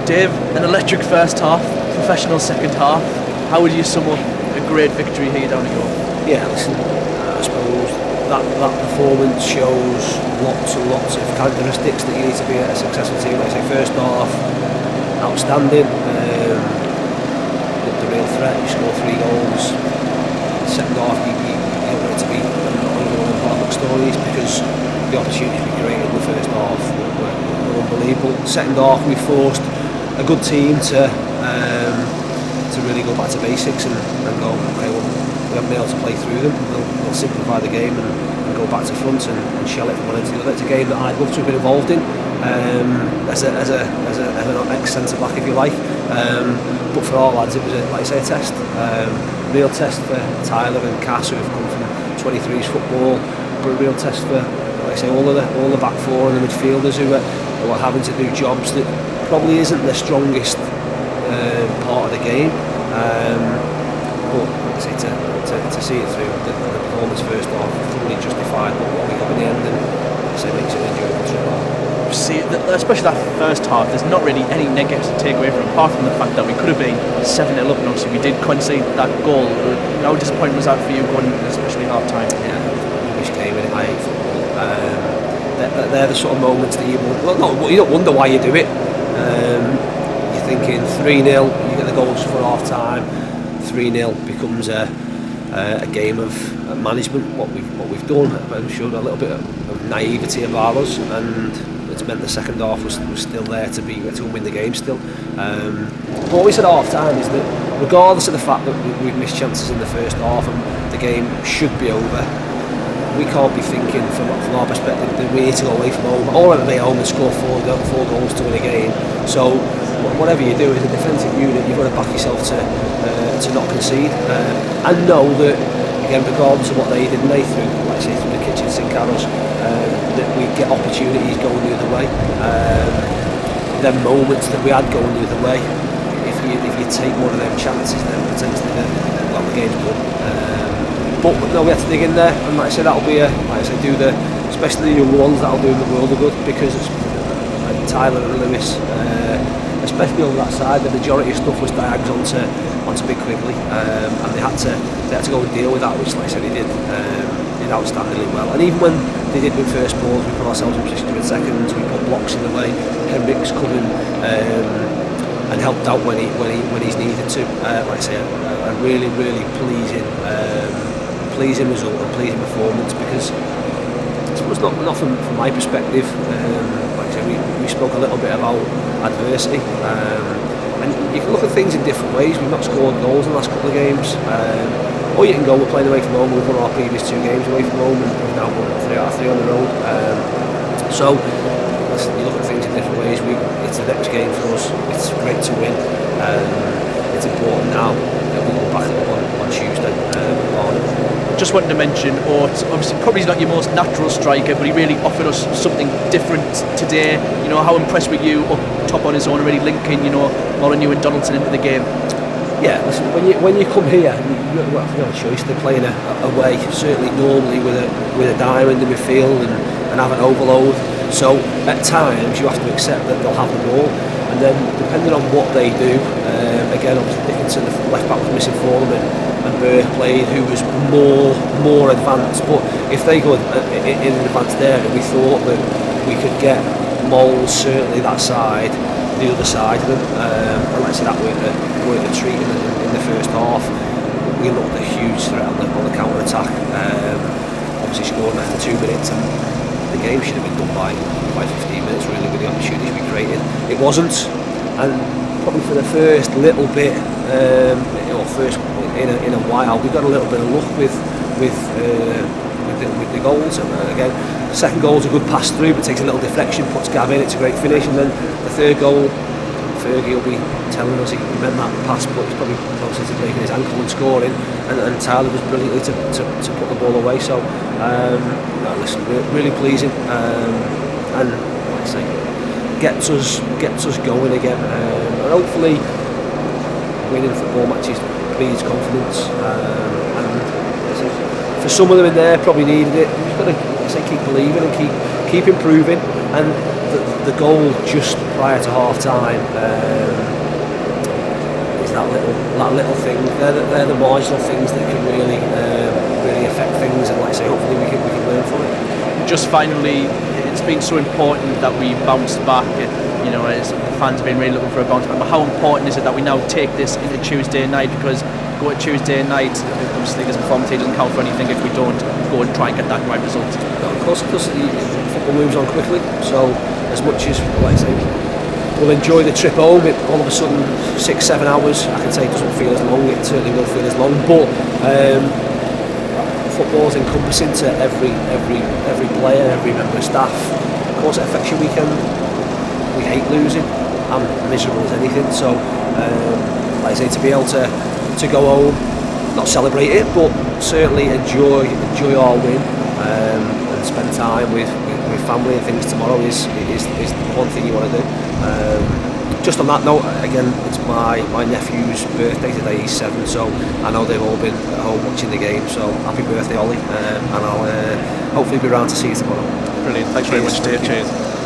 Dave, an electric first half, professional second half. How would you sum up a great victory here down at Yeovil? Yeah, listen, I suppose that performance shows lots and lots of characteristics that you need to be a successful team. Like I say, first half, outstanding. The real threat, you score 3 goals. Second half, you don't want it to be ongoing Hartlepool stories because the opportunities we created in the first half were unbelievable. Second half, we forced a good team to really go back to basics and go, okay, well, we haven't been able to play through them. We'll simplify the game and go back to front and shell it from one end to the other. It's a game that I'd love to have been involved in as an ex-centre back, if you like. But for our lads, it was like I say, a test. Real test for Tyler and Cass, who have come from 23s football, but a real test for, like I say, all the back four and the midfielders who are having to do jobs that probably isn't the strongest part of the game. But like I say, to see it through, the performance first half fully justified what we got in the end, and like I say, makes it an enjoyable trip. See, especially that first half, there's not really any negatives to take away from it, apart from the fact that we could have been 7-0 up, and obviously we did concede that goal. How disappointing was that for you, going especially half time? Yeah, rubbish game, and I hate football. They're the sort of moments that you don't wonder why you do it. You're thinking 3-0, you get the goals for half time. 3-0 becomes a game of management. What we've done, I'm sure, a little bit of naivety of ours, and it's meant the second half was still there to win the game still. But what we said at half time is that regardless of the fact that we've missed chances in the first half and the game should be over, we can't be thinking from our perspective that we need to go away from home or at home and score four goals to win a game. So whatever you do as a defensive unit, you've got to back yourself to not concede and know that, again, regardless of what they did through, like I say, through the kitchen sink arrows, that we get opportunities going the other way. Them moments that we had going the other way, if you take one of them chances, then potentially the game's done. But no, we have to dig in there, and like I say, that'll be especially the young ones, that'll do them the world of good, because it's like Tyler and Lewis, especially over that side, the majority of stuff was diags onto Big Quigley, and they had to go and deal with that, which, like I said, they did outstandingly well. And even when they did win first balls, we put ourselves in position to win seconds, we put blocks in the way. Henrik's come in and helped out when he's needed to. Like I say, a really pleasing result and pleasing performance, because it's not from my perspective. Like I say, we spoke a little bit about adversity, and you can look at things in different ways. We've not scored goals in the last couple of games, or you can go, we're playing away from home. We've won our previous 2 games away from home, and we've now won 3 out of 3 on the road. So listen, you look at things in different ways. It's the next game for us. It's great to win. It's important now that we go back on Tuesday. Just wanted to mention, obviously probably not your most natural striker, but he really offered us something different today. You know, how impressed were you up top on his own, already linking, Molyneux and Donaldson into the game? Yeah, listen, when you come here, you've got no choice. They're playing away, certainly normally with a diamond in midfield and have an overload. So at times you have to accept that they'll have the ball, and then depending on what they do, again, obviously Dickinson, the left back, was missing for them, and Burke played, who was more advanced. But if they go in advance there, we thought that we could get Moles, certainly that side, the other side of them, and like I said, that were the treat in the first half. We looked a huge threat on the counter attack. Obviously scoring after 2 minutes, and the game should have been done by 15 minutes really, with the opportunities we created. It wasn't, and probably for the first little bit, first in a while, we got a little bit of luck with the goals. And again, the second goal's a good pass through, but takes a little deflection, puts Gav in. It's a great finish, and then the third goal, Fergie will be telling us he meant that pass, but he's probably closer to breaking his ankle and scoring, and Tyler was brilliantly to put the ball away. So listen, really pleasing, and like I say, gets us going again, and hopefully winning football matches breeds confidence, and for some of them in there probably needed it. You've got to keep believing and keep improving, and the goal just prior to half time is that little thing. They're the marginal things that can really affect things, and like I say, hopefully we can learn from it. Just finally, it's been so important that we bounced back. You know, as the fans have been really looking for a bounce back. But how important is it that we now take this into Tuesday night? Because go to Tuesday night, obviously this performance doesn't count for anything if we don't go and try and get that right result. No, of course it does. Football moves on quickly, so as much as, like I say, we'll enjoy the trip home, all of a sudden 6-7 hours, I can say it doesn't feel as long. It certainly will feel as long, but football is encompassing to every player, every member of staff. Of course, it affects your weekend. We hate losing. I'm miserable as anything. So, like I say, to be able to go home, not celebrate it, but certainly enjoy our win, and spend time with family and things tomorrow is the one thing you want to do. Just on that note, again, it's my nephew's birthday today. He's 7, so I know they've all been at home watching the game. So happy birthday, Ollie, and I'll hopefully be around to see you tomorrow. Brilliant. Thanks very much, Dave. Cheers.